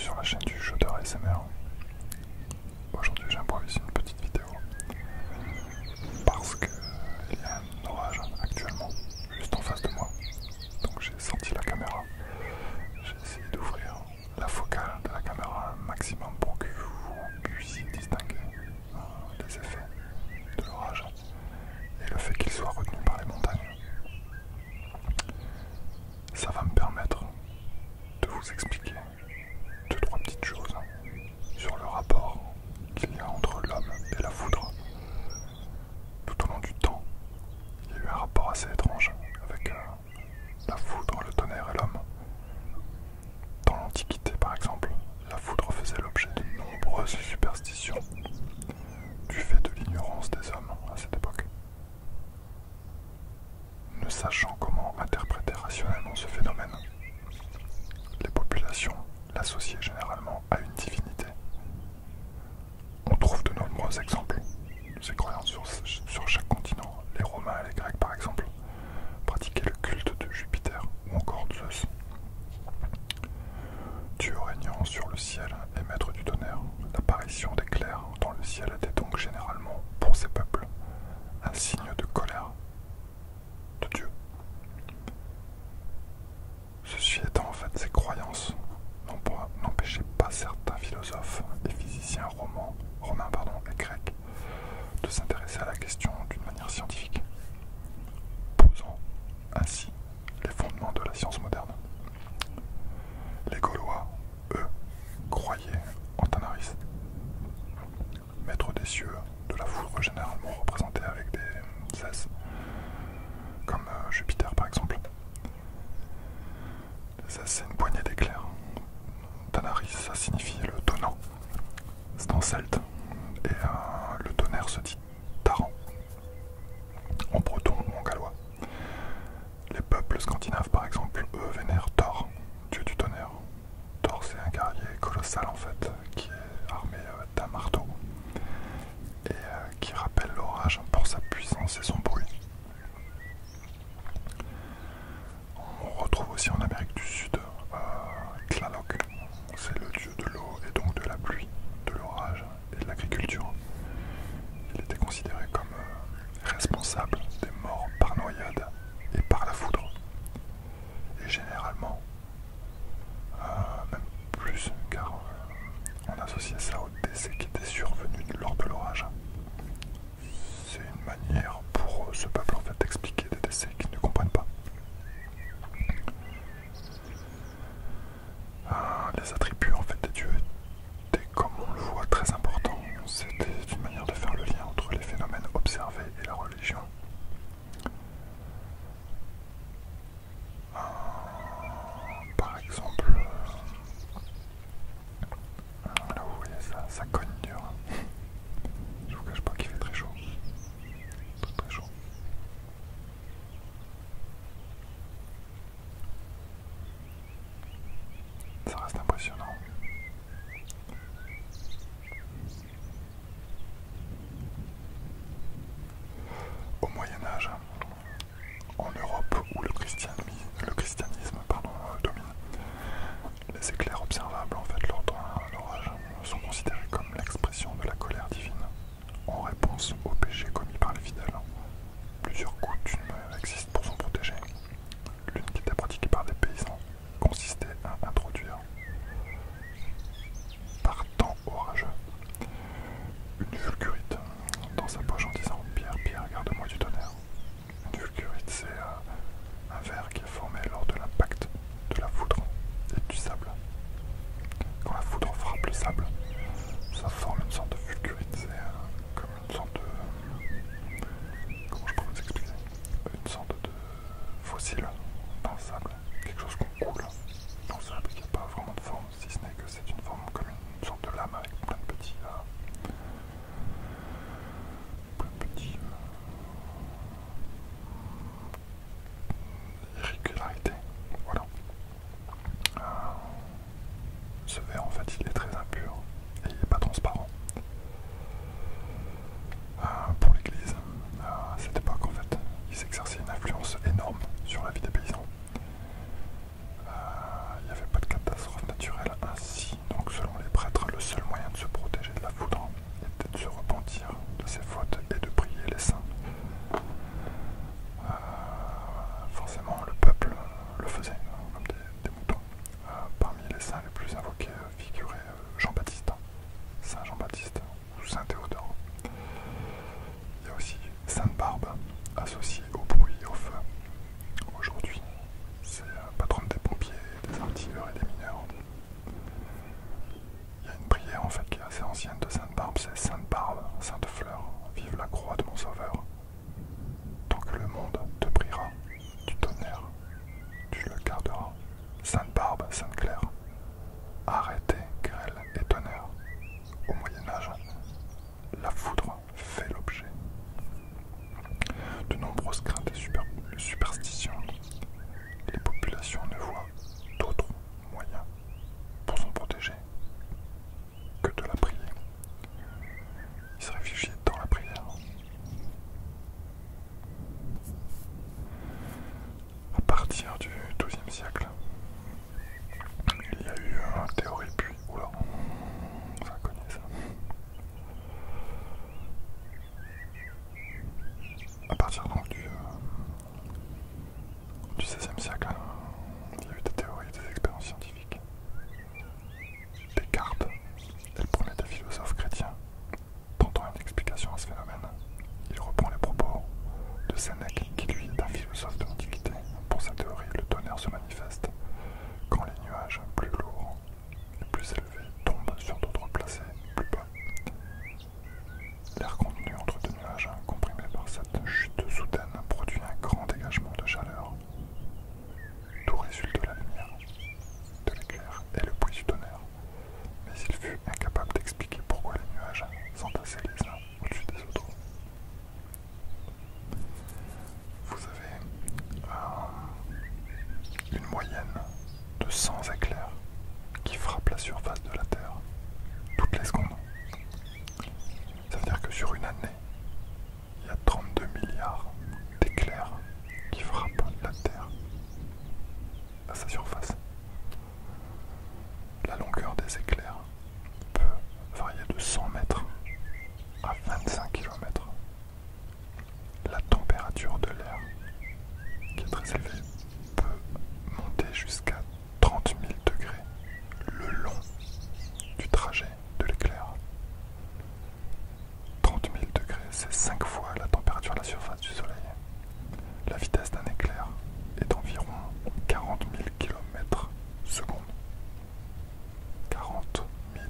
sur la chaîne du Shooter ASMR. Aujourd'hui j'improvise une petite vidéo parce qu'il y a un orage actuellement juste en face de moi. Donc j'ai sorti la caméra, j'ai essayé d'ouvrir la focale de la caméra un maximum pour que vous puissiez distinguer les effets de l'orage et le fait qu'il soit retenu par les montagnes. Ça va me permettre de vous expliquer deux, trois petites choses sur le rapport qu'il y a entre l'homme et la foudre. Tout au long du temps, il y a eu un rapport assez étrange avec la foudre, le tonnerre et l'homme. Dans l'Antiquité, par exemple, la foudre faisait l'objet de nombreuses superstitions du fait de l'ignorance des hommes à cette époque. Ne sachant comment interpréter rationnellement ce phénomène, les populations l'associaient généralement à une divinité. On trouve de nombreux exemples de ces croyances sur chaque continent. Les Romains et les Grecs, par exemple, pratiquaient le culte de Jupiter ou encore de Zeus. Dieu régnant sur le ciel et maître du tonnerre, l'apparition d'éclairs dans le ciel était donc généralement, pour ces peuples, un signe de colère de Dieu. Ceci étant, en fait, ces croyances n'empêchaient pas certains philosophes et physiciens romains et grecs de s'intéresser à la question d'une manière scientifique, posant ainsi les fondements de la science moderne. Les Gaulois, eux, croyaient en Tanaris, maître des cieux, de la foudre généralement représentée avec des as, comme Jupiter par exemple. Les as, c'est une poignée d'éclairs. Tanaris, ça signifie le tonnant. C'est en celte. Et le tonnerre se dit Taran, en breton ou en gallois. Les peuples scandinaves, par exemple, eux vénèrent Thor, dieu du tonnerre. Thor, c'est un guerrier colossal en fait, qui est armé d'un marteau et qui rappelle l'orage pour sa puissance et son bruit. On retrouve aussi en Amérique du Sud Tlaloc, c'est le dieu de l'eau et donc de la pluie, de l'orage et de l'agriculture. Il était considéré comme responsable des morts par noyade et par la foudre. Et généralement, même plus, car on associait ça au décès qui était survenu lors de l'orage. C'est une manière pour ce peuple en fait d'expliquer des décès qu'ils ne comprennent pas. Les attributs en fait des dieux étaient, comme on le voit, très importants. C'était une manière de faire le lien entre les phénomènes observés et la religion. Par exemple, là vous voyez ça cogne dur. Je vous cache pas qu'il fait très chaud. Très chaud. Ça reste impressionnant. Au Moyen-Âge, en Europe où le christianisme domine, les éclairs observables en fait lors d'un orage sont considérés comme l'expression de la colère divine en réponse aux péchés commis par les fidèles. Plusieurs coutumes existent pour s'en protéger. L'une qui était pratiquée par des paysans consistait à introduire tu le garderas. Sainte-Barbe, Sainte-Claire. Arrêtez, grêle et tonnerre. Au Moyen-Âge, la foudre fait l'objet de nombreuses craintes et superstitions. Les populations ne voient d'autres moyens pour s'en protéger que de la prier. Ils se réfugient dans la prière. À partir du XIIe siècle, il y a eu un théorie puis, oula, ça connaît ça. À partir donc du XVIe siècle, il y a eu des théories, des expériences scientifiques. Descartes est le premier des philosophes chrétiens tentant une explication à ce phénomène. Il reprend les propos de Sénèque, qui lui est un philosophe de l'Antiquité. Pour sa théorie, le tonnerre se manifeste quand les nuages plus lourds et plus élevés tombent sur d'autres placés plus bas. L'air contenu entre deux nuages, comprimé par cette chute soudaine, produit un grand dégagement de chaleur. D'où résulte la lumière, de l'éclair et le bruit du tonnerre. Mais il fut incapable d'expliquer pourquoi les nuages s'entassaient les uns au-dessus des autres. Vous avez une moyenne de 100 éclairs qui frappent la surface de la Terre toutes les secondes. Ça veut dire que sur une année, il y a 32 milliards d'éclairs qui frappent la Terre à sa surface. La longueur des éclairs peut varier de 100 mètres à 25 km. La température de l'air, qui est très élevée, peut monter jusqu'à 30 000 degrés le long du trajet de l'éclair. 30 000 degrés, c'est 5 fois la température de la surface du Soleil. La vitesse d'un éclair est d'environ 40 000 km secondes. 40 000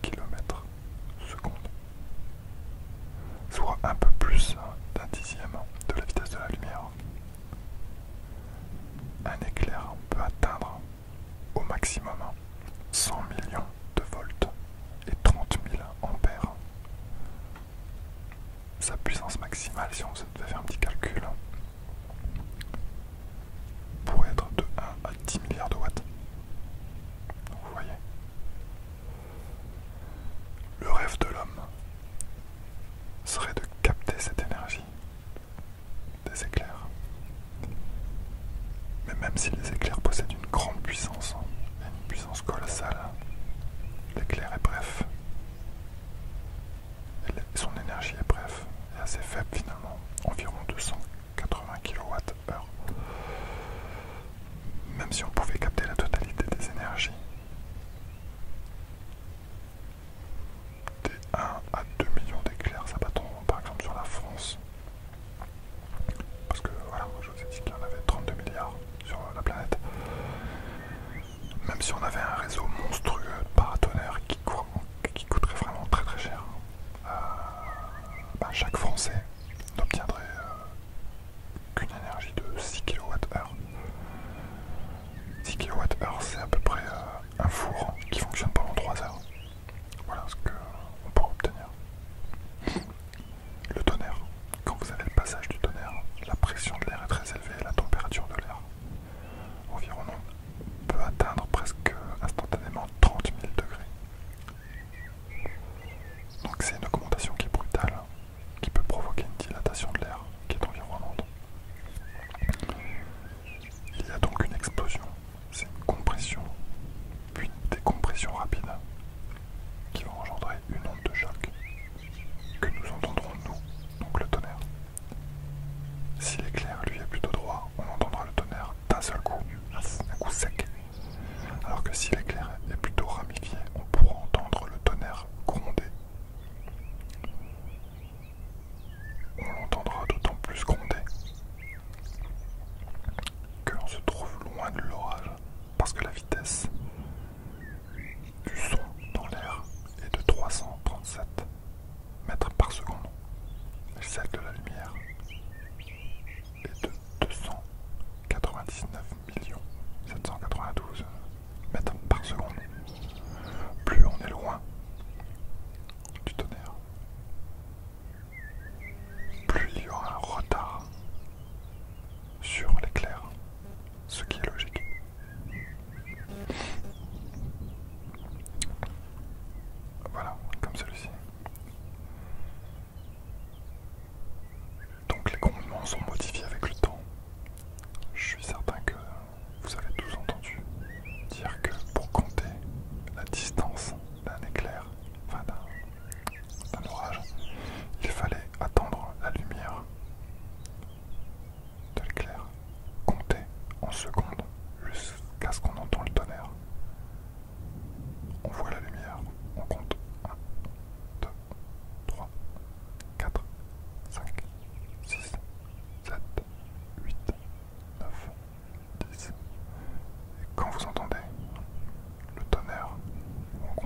km secondes. Soit un peu plus d'un dixième de la vitesse de la lumière. Un éclair peut atteindre au maximum 100 millions de volts et 30 000 ampères. Sa puissance maximale, si on devait faire un petit calcul, pourrait être de 1 à 10 milliards de watts. Donc vous voyez. Le rêve de l'homme serait de capter cette énergie des éclairs. Mais même si les éclairs possèdent une grande puissance, et une puissance colossale, l'éclair est bref. Et son énergie est bref et assez faible finalement, environ 280 kWh. Même si on pouvait capter la totalité des énergies, des 1 à 2 millions d'éclairs s'abattront par exemple sur la France. Parce que voilà, je vous ai dit qu'il y en avait 32 milliards sur la planète. Même si on avait un réseau monstrueux de paratonnerres qui coûterait vraiment très très cher, chaque Français n'obtiendrait qu'une énergie de 6 kWh. 6 kWh, c'est à peu près un four qui fonctionne pendant 3 heures. Voilà ce qu'on peut obtenir. Le tonnerre. Quand vous avez le passage du tonnerre, la pression de l'air est très élevée et la température de l'air environnement peut atteindre presque instantanément 30 000 degrés. Donc c'est une augmentation qui est brutale, qui peut provoquer une dilatation de l'air qui est environnante. Il y a donc une explosion, c'est une compression, puis une décompression rapide qui va engendrer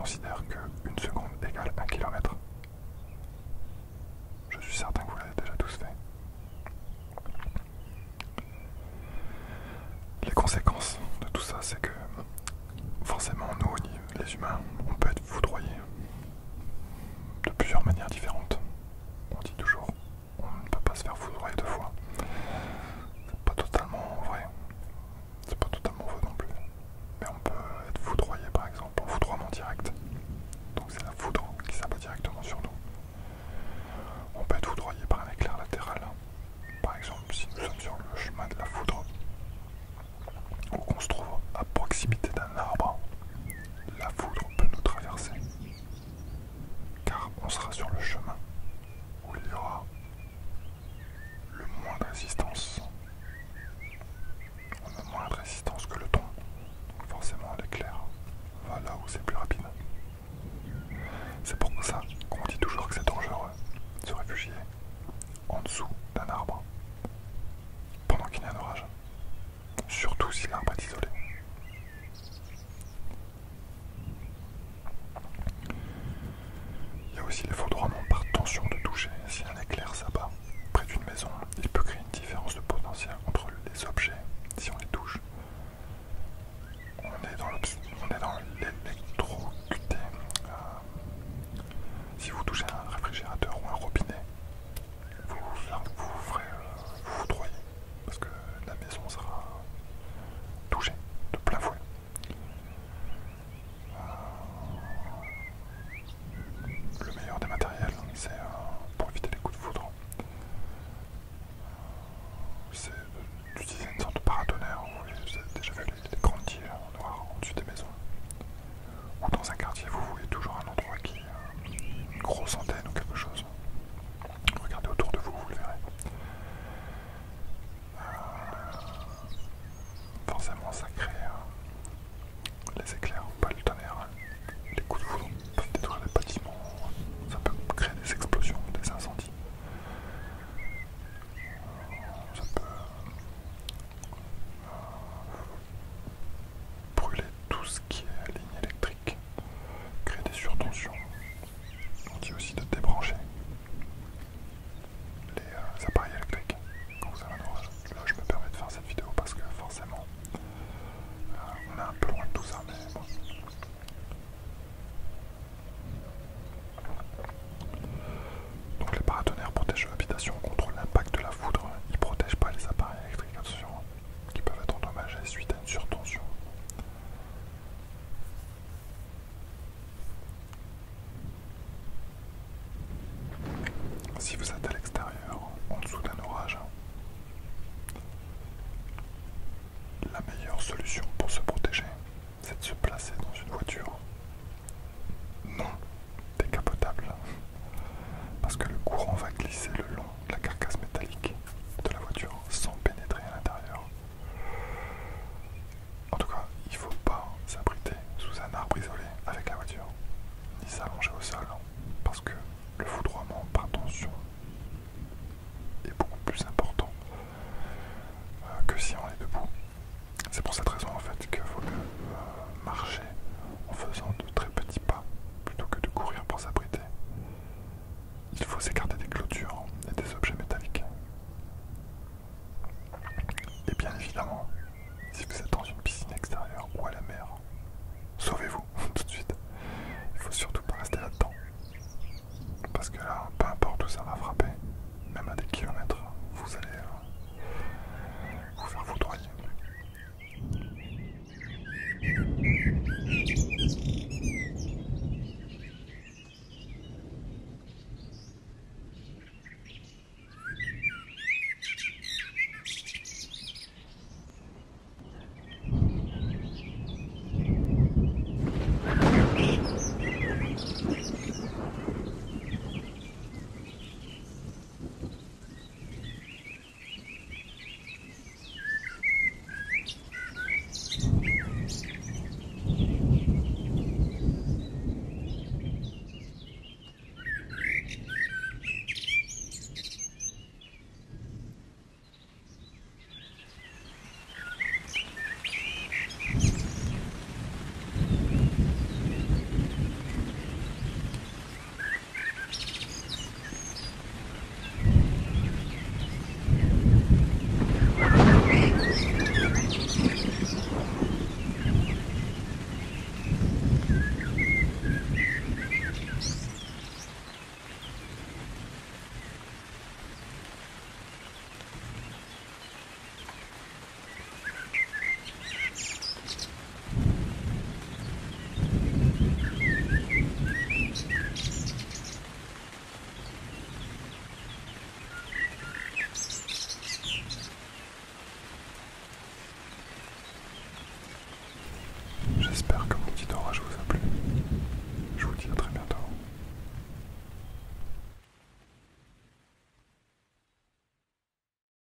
considère qu'une seconde égale 1 km. Je suis certain que vous l'avez déjà tous fait. Les conséquences de tout ça, c'est que forcément, nous, les humains, on peut être foudroyés de plusieurs manières différentes. On dit toujours, on ne peut pas se faire foudroyer deux fois. C'est pas totalement vrai. C'est pas totalement faux non plus. Mais on peut être foudroyé par exemple en foudroiement direct. Donc c'est la foudre qui s'abat directement sur nous. On peut être foudroyé par un éclair latéral. Par exemple, si nous sommes sur le chemin de la foudre ou qu'on se trouve à proximité d'un arbre, la foudre peut nous traverser. Car on sera sur le chemin où il y aura le moins de résistance. On a moins de résistance que le ton. Donc forcément l'éclair va là où c'est plus rapide. C'est pour ça qu'on dit toujours que c'est dangereux de se réfugier en dessous d'un arbre pendant qu'il y a un orage. Surtout si l'arbre est isolé. Il y a aussi les foudroiements par tension de toucher. Si un éclair s'abat près d'une maison, il peut créer une différence de potentiel entre les objets si on les touche. On est dans l'électrocuté. Si vous touchez un réfrigérateur ou un robinet, vous ferez vous foudroyer parce que la maison sera touchée de plein fouet. Le meilleur des matériels, c'est pour éviter les coups de foudre, c'est d'utiliser une sorte de paratonnerre. Vous avez déjà vu les grandes tiges noires au-dessus des maisons. Ou dans un quartier, vous voyez toujours un endroit qui une grosse antenne ou quelque chose. Regardez autour de vous, vous le verrez. Forcément, ça crée les éclairs, pas le tonnerre. Les coups de foudre peuvent détruire les bâtiments, ça peut créer des explosions, des incendies. Ça peut brûler tout ce qui est ligne électrique, créer des surtensions. On dit aussi de débrancher les appareils électriques quand vous avez un orage. Là, je me permets de faire cette vidéo parce que forcément, on est un peu loin de tout ça, mais bon. Donc les paratonnerres protègent l'habitation contre l'impact de la foudre. Ils ne protègent pas les appareils électriques, attention, qui peuvent être endommagés suite à une surtension. Si vous êtes à l'extérieur, en dessous d'un orage, la meilleure solution pour se protéger, c'est de se placer dans une voiture non décapotable, parce que le courant va glisser le long de la carcasse métallique de la voiture sans pénétrer à l'intérieur. En tout cas, il ne faut pas s'abriter sous un arbre isolé avec la voiture, ni s'allonger au sol, parce que le foudroiement par tension est beaucoup plus important que si on est debout. C'est pour cette raison en fait qu'il faut marcher en faisant de très petits pas plutôt que de courir pour s'abriter. Il faut s'écarter des clôtures et des objets métalliques. Et bien évidemment, si vous êtes dans une piscine extérieure ou à la mer, sauvez-vous tout de suite. Il faut surtout pas rester là-dedans. Parce que là, peu importe où ça va frapper, même à des kilomètres, vous allez vous faire foudroyer.